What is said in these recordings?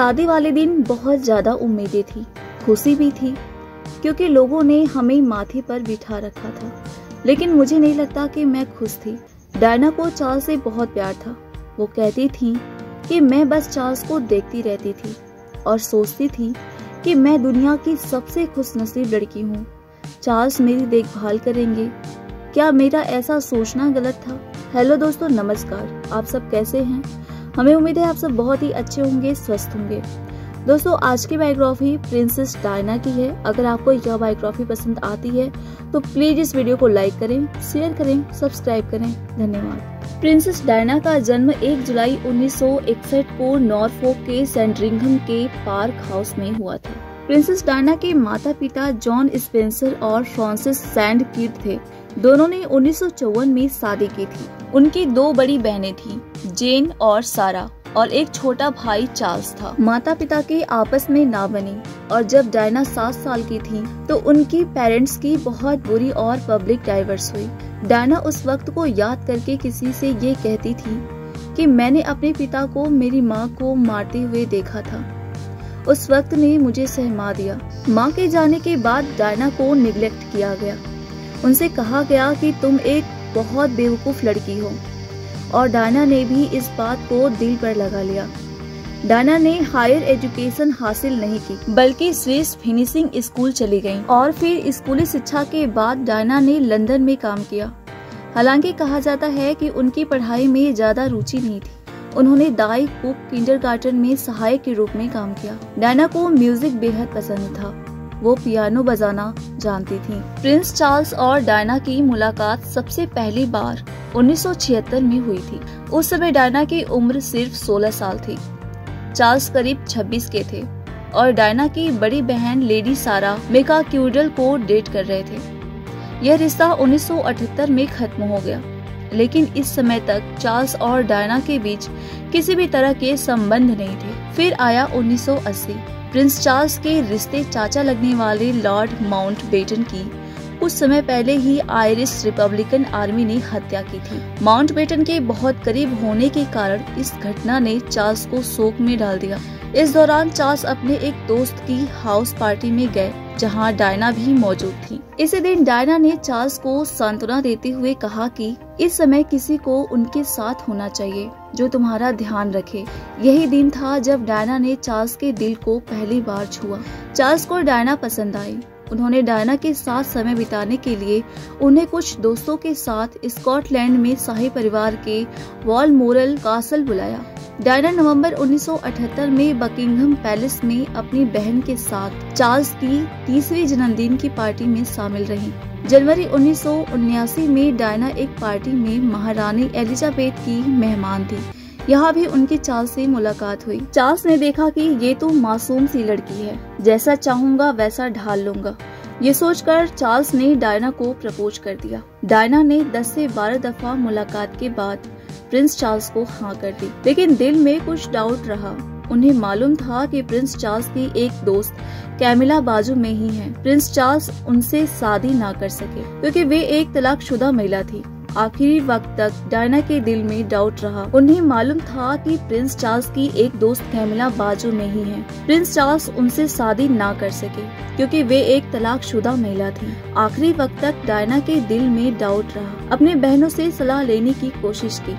शादी वाले दिन बहुत ज्यादा उम्मीदें थी, खुशी भी थी, क्योंकि लोगों ने हमें माथे पर बिठा रखा था। लेकिन मुझे नहीं लगता कि मैं खुश थी। डायना को चार्ल्स से बहुत प्यार था। वो कहती थी कि मैं बस चार्ल्स को देखती रहती थी और सोचती थी कि मैं दुनिया की सबसे खुशनसीब लड़की हूँ। चार्ल्स मेरी देखभाल करेंगे। क्या मेरा ऐसा सोचना गलत था? हेलो दोस्तों, नमस्कार। आप सब कैसे हैं? हमें उम्मीद है आप सब बहुत ही अच्छे होंगे, स्वस्थ होंगे। दोस्तों, आज की बायोग्राफी प्रिंसेस डायना की है। अगर आपको यह बायोग्राफी पसंद आती है तो प्लीज इस वीडियो को लाइक करें, शेयर करें, सब्सक्राइब करें। धन्यवाद। प्रिंसेस डायना का जन्म 1 जुलाई 1961 को नॉरफोक के सैंडरिंघम के पार्क हाउस में हुआ था। प्रिंसेस डायना के माता पिता जॉन स्पेंसर और फ्रांसिस सैंड किड थे। दोनों ने 1954 में शादी की थी। उनकी 2 बड़ी बहनें थी, जेन और सारा, और एक छोटा भाई चार्ल्स था। माता पिता के आपस में ना बनी और जब डायना 7 साल की थी तो उनकी पेरेंट्स की बहुत बुरी और पब्लिक डाइवोर्स हुई। डायना उस वक्त को याद करके किसी से ये कहती थी कि मैंने अपने पिता को मेरी माँ को मारते हुए देखा था। उस वक्त ने मुझे सहमा दिया। माँ के जाने के बाद डायना को निग्लेक्ट किया गया। उनसे कहा गया कि तुम एक बहुत बेवकूफ लड़की हो, और डायना ने भी इस बात को दिल पर लगा लिया। डायना ने हायर एजुकेशन हासिल नहीं की, बल्कि स्विस फिनिशिंग स्कूल चली गयी और फिर स्कूली शिक्षा के बाद डायना ने लंदन में काम किया। हालांकि कहा जाता है कि उनकी पढ़ाई में ज्यादा रुचि नहीं थी। उन्होंने दाई कुक किंडरगार्टन में सहायक के रूप में काम किया। डायना को म्यूजिक बेहद पसंद था। वो पियानो बजाना जानती थी। प्रिंस चार्ल्स और डायना की मुलाकात सबसे पहली बार 1976 में हुई थी। उस समय डायना की उम्र सिर्फ 16 साल थी। चार्ल्स करीब 26 के थे और डायना की बड़ी बहन लेडी सारा मेकाक्यूडल को डेट कर रहे थे। यह रिश्ता 1978 में खत्म हो गया, लेकिन इस समय तक चार्ल्स और डायना के बीच किसी भी तरह के संबंध नहीं थे। फिर आया 1980। प्रिंस चार्ल्स के रिश्ते चाचा लगने वाले लॉर्ड माउंटबेटन की कुछ समय पहले ही आयरिश रिपब्लिकन आर्मी ने हत्या की थी। माउंटबेटन के बहुत करीब होने के कारण इस घटना ने चार्ल्स को शोक में डाल दिया। इस दौरान चार्ल्स अपने एक दोस्त की हाउस पार्टी में गए, जहां डायना भी मौजूद थी। इसी दिन डायना ने चार्ल्स को सांत्वना देते हुए कहा कि इस समय किसी को उनके साथ होना चाहिए जो तुम्हारा ध्यान रखे। यही दिन था जब डायना ने चार्ल्स के दिल को पहली बार छुआ। चार्ल्स को डायना पसंद आई। उन्होंने डायना के साथ समय बिताने के लिए उन्हें कुछ दोस्तों के साथ स्कॉटलैंड में शाही परिवार के वॉलमोरल कासल बुलाया। डायना नवंबर 1978 में बकिंघम पैलेस में अपनी बहन के साथ चार्ल्स की 30वीं जन्मदिन की पार्टी में शामिल रही। जनवरी 1979 में डायना एक पार्टी में महारानी एलिजाबेथ की मेहमान थी। यहाँ भी उनकी चार्ल्स से मुलाकात हुई। चार्ल्स ने देखा कि ये तो मासूम सी लड़की है, जैसा चाहूंगा वैसा ढाल लूंगा। ये सोचकर चार्ल्स ने डायना को प्रपोज कर दिया। डायना ने 10 से 12 दफा मुलाकात के बाद प्रिंस चार्ल्स को हाँ कर दी, लेकिन दिल में कुछ डाउट रहा। उन्हें मालूम था कि प्रिंस चार्ल्स की एक दोस्त कैमिला बाजू में ही है। प्रिंस चार्ल्स उनसे शादी ना कर सके क्योंकि वे एक तलाकशुदा महिला थी। आखिरी वक्त तक डायना के दिल में डाउट रहा। उन्हें मालूम था कि प्रिंस चार्ल्स की एक दोस्त कैमिला बाजू में ही है। प्रिंस चार्ल्स उनसे शादी ना कर सके क्योंकि वे एक तलाकशुदा महिला थी। आखिरी वक्त तक डायना के दिल में डाउट रहा। अपने बहनों से सलाह लेने की कोशिश की,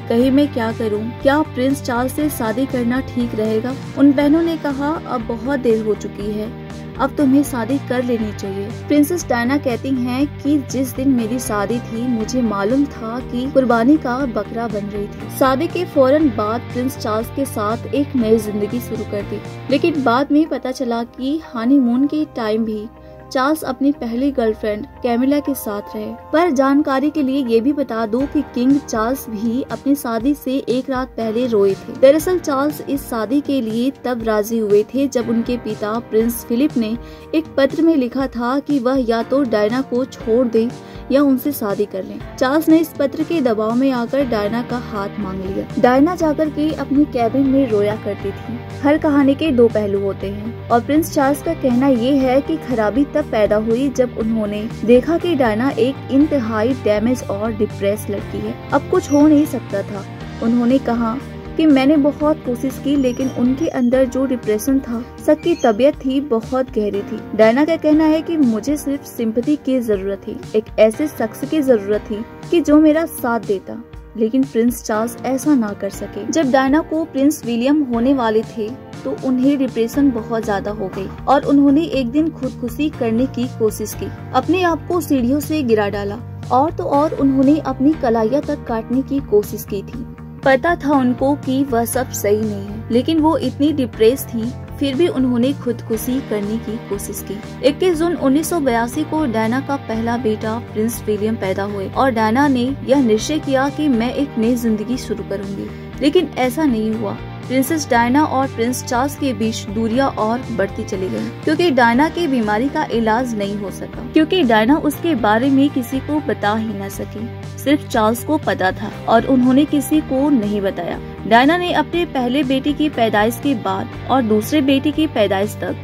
कहीं मैं क्या करूं? क्या प्रिंस चार्ल्स से शादी करना ठीक रहेगा? उन बहनों ने कहा, अब बहुत देर हो चुकी है, अब तुम्हें शादी कर लेनी चाहिए। प्रिंसेस डायना कहती हैं कि जिस दिन मेरी शादी थी मुझे मालूम था कि कुर्बानी का बकरा बन रही थी। शादी के फौरन बाद प्रिंस चार्ल्स के साथ एक नई जिंदगी शुरू कर दी, लेकिन बाद में पता चला कि हनीमून के टाइम भी चार्ल्स अपनी पहली गर्लफ्रेंड कैमिला के साथ रहे। पर जानकारी के लिए ये भी बता दूं कि किंग चार्ल्स भी अपनी शादी से एक रात पहले रोए थे। दरअसल चार्ल्स इस शादी के लिए तब राजी हुए थे जब उनके पिता प्रिंस फिलिप ने एक पत्र में लिखा था कि वह या तो डायना को छोड़ दे या उनसे शादी कर लें। चार्ल्स ने इस पत्र के दबाव में आकर डायना का हाथ मांग लिया। डायना जाकर के अपनी कैबिन में रोया करती थी। हर कहानी के 2 पहलू होते हैं और प्रिंस चार्ल्स का कहना ये है कि खराबी तब पैदा हुई जब उन्होंने देखा कि डायना एक इंतहाई डैमेज और डिप्रेस लड़की है। अब कुछ हो नहीं सकता था। उन्होंने कहा कि मैंने बहुत कोशिश की, लेकिन उनके अंदर जो डिप्रेशन था, शक की तबीयत थी, बहुत गहरी थी। डायना का कहना है कि मुझे सिर्फ सिंपैथी की जरूरत थी, एक ऐसे शख्स की जरूरत थी कि जो मेरा साथ देता, लेकिन प्रिंस चार्ल्स ऐसा ना कर सके। जब डायना को प्रिंस विलियम होने वाले थे तो उन्हें डिप्रेशन बहुत ज्यादा हो गई और उन्होंने एक दिन खुदकुशी करने की कोशिश की, अपने आप को सीढ़ियों से गिरा डाला और तो और उन्होंने अपनी कलाइयां तक काटने की कोशिश की थी। पता था उनको कि वह सब सही नहीं है, लेकिन वो इतनी डिप्रेस थी, फिर भी उन्होंने खुदकुशी करने की कोशिश की। 21 जून 1982 को डायना का पहला बेटा प्रिंस विलियम पैदा हुए और डायना ने यह निश्चय किया कि मैं एक नई जिंदगी शुरू करूंगी, लेकिन ऐसा नहीं हुआ। प्रिंसेस डायना और प्रिंस चार्ल्स के बीच दूरियां और बढ़ती चली गयी, क्योंकि डायना की बीमारी का इलाज नहीं हो सका, क्योंकि डायना उसके बारे में किसी को बता ही न सकी। सिर्फ चार्ल्स को पता था और उन्होंने किसी को नहीं बताया। डायना ने अपने पहले बेटे की पैदाइश के बाद और दूसरे बेटे की पैदाइश तक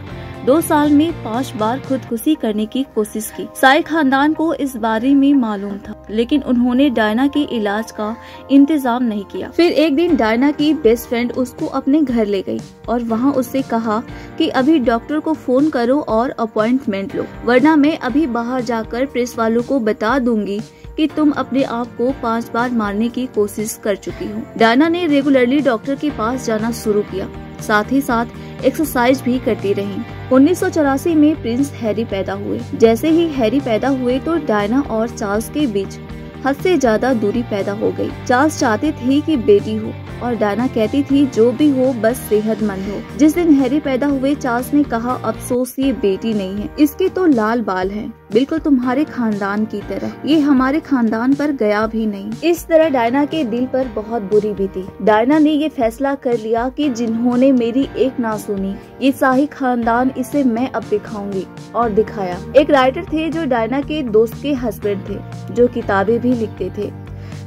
2 साल में 5 बार खुदकुशी करने की कोशिश की। सारे खानदान को इस बारे में मालूम था, लेकिन उन्होंने डायना के इलाज का इंतजाम नहीं किया। फिर एक दिन डायना की बेस्ट फ्रेंड उसको अपने घर ले गई और वहाँ उससे कहा कि अभी डॉक्टर को फोन करो और अपॉइंटमेंट लो, वरना मैं अभी बाहर जाकर प्रेस वालों को बता दूंगी कि तुम अपने आप को 5 बार मारने की कोशिश कर चुकी हो। डायना ने रेगुलरली डॉक्टर के पास जाना शुरू किया, साथ ही साथ एक्सरसाइज भी करती रही। 1984 में प्रिंस हैरी पैदा हुए। जैसे ही हैरी पैदा हुए तो डायना और चार्ल्स के बीच हद से ज्यादा दूरी पैदा हो गई। चार्ल्स चाहते थे कि बेटी हो और डायना कहती थी जो भी हो बस सेहतमंद हो। जिस दिन हैरी पैदा हुए चार्ल्स ने कहा, अफसोस ये बेटी नहीं है, इसके तो लाल बाल हैं, बिल्कुल तुम्हारे खानदान की तरह, ये हमारे खानदान पर गया भी नहीं। इस तरह डायना के दिल पर बहुत बुरी बीती। डायना ने ये फैसला कर लिया कि जिन्होंने मेरी एक ना सुनी, ये शाही खानदान, इसे मैं अब दिखाऊंगी, और दिखाया। एक राइटर थे जो डायना के दोस्त के हस्बैंड थे, जो किताबें भी लिखते थे।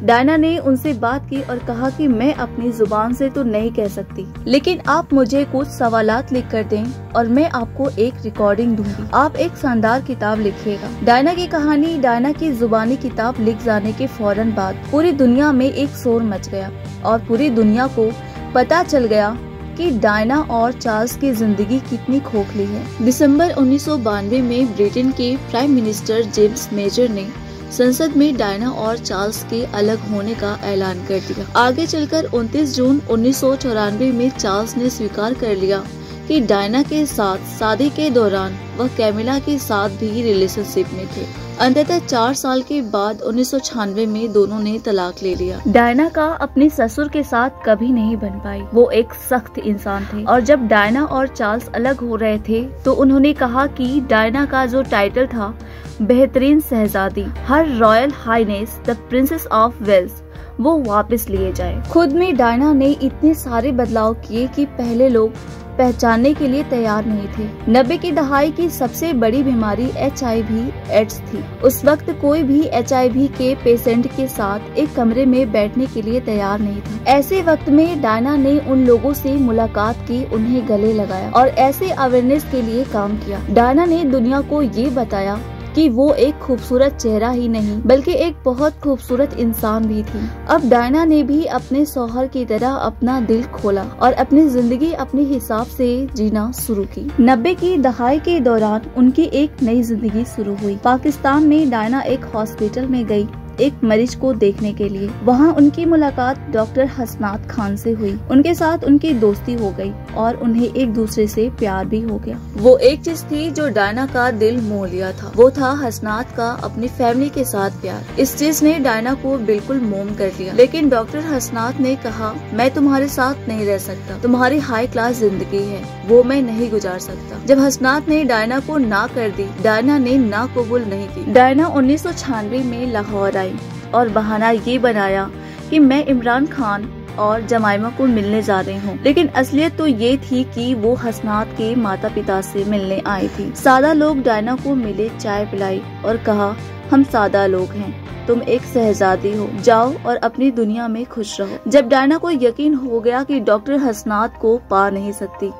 डायना ने उनसे बात की और कहा कि मैं अपनी जुबान से तो नहीं कह सकती, लेकिन आप मुझे कुछ सवालात लिख कर दें और मैं आपको एक रिकॉर्डिंग दूंगी, आप एक शानदार किताब लिखिएगा। डायना की कहानी, डायना की जुबानी किताब लिख जाने के फौरन बाद पूरी दुनिया में एक शोर मच गया और पूरी दुनिया को पता चल गया कि डायना और चार्ल्स की जिंदगी कितनी खोखली है। दिसंबर 1992 में ब्रिटेन के प्राइम मिनिस्टर जेम्स मेजर ने संसद में डायना और चार्ल्स के अलग होने का ऐलान कर दिया। आगे चलकर 29 जून 1994 में चार्ल्स ने स्वीकार कर लिया कि डायना के साथ शादी के दौरान वह कैमिला के साथ भी रिलेशनशिप में थे। अंततः 4 साल के बाद 1996 में दोनों ने तलाक ले लिया। डायना का अपने ससुर के साथ कभी नहीं बन पाई। वो एक सख्त इंसान थे और जब डायना और चार्ल्स अलग हो रहे थे तो उन्होंने कहा कि डायना का जो टाइटल था बेहतरीन शहजादी, her royal highness the princess of Wales, वो वापस लिए जाए। खुद में डायना ने इतने सारे बदलाव किए कि पहले लोग पहचानने के लिए तैयार नहीं थे। 90 की दहाई की सबसे बड़ी बीमारी HIV एड्स थी। उस वक्त कोई भी HIV के पेशेंट के साथ एक कमरे में बैठने के लिए तैयार नहीं था। ऐसे वक्त में डायना ने उन लोगों से मुलाकात की, उन्हें गले लगाया और ऐसे अवेयरनेस के लिए काम किया। डायना ने दुनिया को ये बताया कि वो एक खूबसूरत चेहरा ही नहीं बल्कि एक बहुत खूबसूरत इंसान भी थी। अब डायना ने भी अपने शौहर की तरह अपना दिल खोला और अपनी जिंदगी अपने हिसाब से जीना शुरू की। 90 की दहाई के दौरान उनकी एक नई जिंदगी शुरू हुई। पाकिस्तान में डायना एक हॉस्पिटल में गई एक मरीज को देखने के लिए। वहाँ उनकी मुलाकात डॉक्टर हसनात खान से हुई। उनके साथ उनकी दोस्ती हो गई और उन्हें एक दूसरे से प्यार भी हो गया। वो एक चीज थी जो डायना का दिल मोह लिया था, वो था हसनात का अपनी फैमिली के साथ प्यार। इस चीज ने डायना को बिल्कुल मोम कर लिया। लेकिन डॉक्टर हसनात ने कहा, मैं तुम्हारे साथ नहीं रह सकता, तुम्हारी हाई क्लास जिंदगी है, वो मैं नहीं गुजार सकता। जब हसनात ने डायना को ना कर दी, डायना ने ना कबूल नहीं की। डायना 1996 में लाहौर और बहाना ये बनाया कि मैं इमरान खान और जमाइमा को मिलने जा रही हूँ, लेकिन असलियत तो ये थी कि वो हसनात के माता पिता से मिलने आई थी। सादा लोग डायना को मिले, चाय पिलाई और कहा, हम सादा लोग हैं, तुम एक शहजादी हो, जाओ और अपनी दुनिया में खुश रहो। जब डायना को यकीन हो गया कि डॉक्टर हसनात को पा नहीं सकती,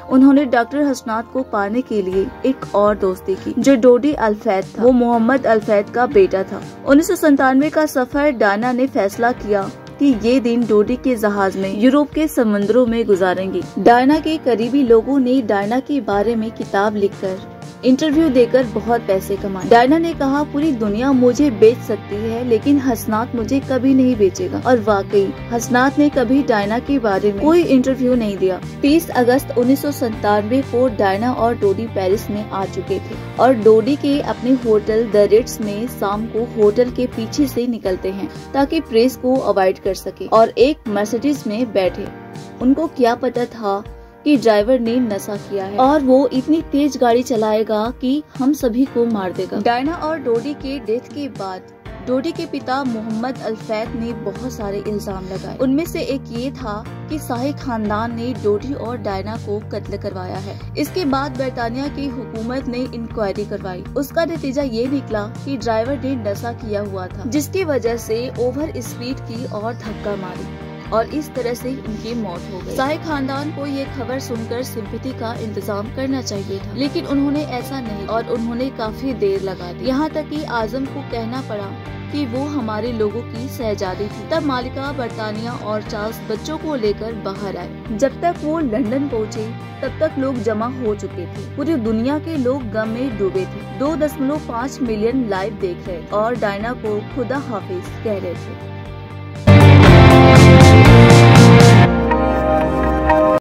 उन्होंने डॉक्टर हसनात को पाने के लिए एक और दोस्ती की जो डोडी अल्फैद था। वो मोहम्मद अल्फैद का बेटा था। 1997 का सफर, डायना ने फैसला किया कि ये दिन डोडी के जहाज में यूरोप के समुद्रों में गुजारेंगी। डायना के करीबी लोगों ने डायना के बारे में किताब लिखकर, इंटरव्यू देकर बहुत पैसे कमाए। डायना ने कहा, पूरी दुनिया मुझे बेच सकती है लेकिन हसनात मुझे कभी नहीं बेचेगा। और वाकई हसनात ने कभी डायना के बारे में कोई इंटरव्यू नहीं दिया। 30 अगस्त 1997 को डायना और डोडी पेरिस में आ चुके थे और डोडी के अपने होटल द रिट्स में शाम को होटल के पीछे से निकलते हैं ताकि प्रेस को अवॉइड कर सके और एक मर्सिडीज में बैठे। उनको क्या पता था कि ड्राइवर ने नशा किया है और वो इतनी तेज गाड़ी चलाएगा कि हम सभी को मार देगा। डायना और डोडी के डेथ के बाद डोडी के पिता मोहम्मद अल-फैद ने बहुत सारे इल्जाम लगाए। उनमें से एक ये था कि शाही खानदान ने डोडी और डायना को कत्ल करवाया है। इसके बाद बरतानिया की हुकूमत ने इंक्वायरी करवाई। उसका नतीजा ये निकला कि ड्राइवर ने नशा किया हुआ था, जिसकी वजह से ओवर स्पीड की और धक्का मारी और इस तरह से उनकी मौत हो गई। शाही खानदान को ये खबर सुनकर सिंपैथी का इंतजाम करना चाहिए था, लेकिन उन्होंने ऐसा नहीं और उन्होंने काफी देर लगा दी। यहाँ तक कि आजम को कहना पड़ा कि वो हमारे लोगों की शहजादी थी। तब मालिका बरतानिया और चार्ल्स बच्चों को लेकर बाहर आए। जब तक वो लंदन पहुँचे तब तक लोग जमा हो चुके थे। पूरी दुनिया के लोग गम में डूबे थे। 2.5 मिलियन लाइव देख रहे और डायना को खुदा हाफिज कह रहे थे।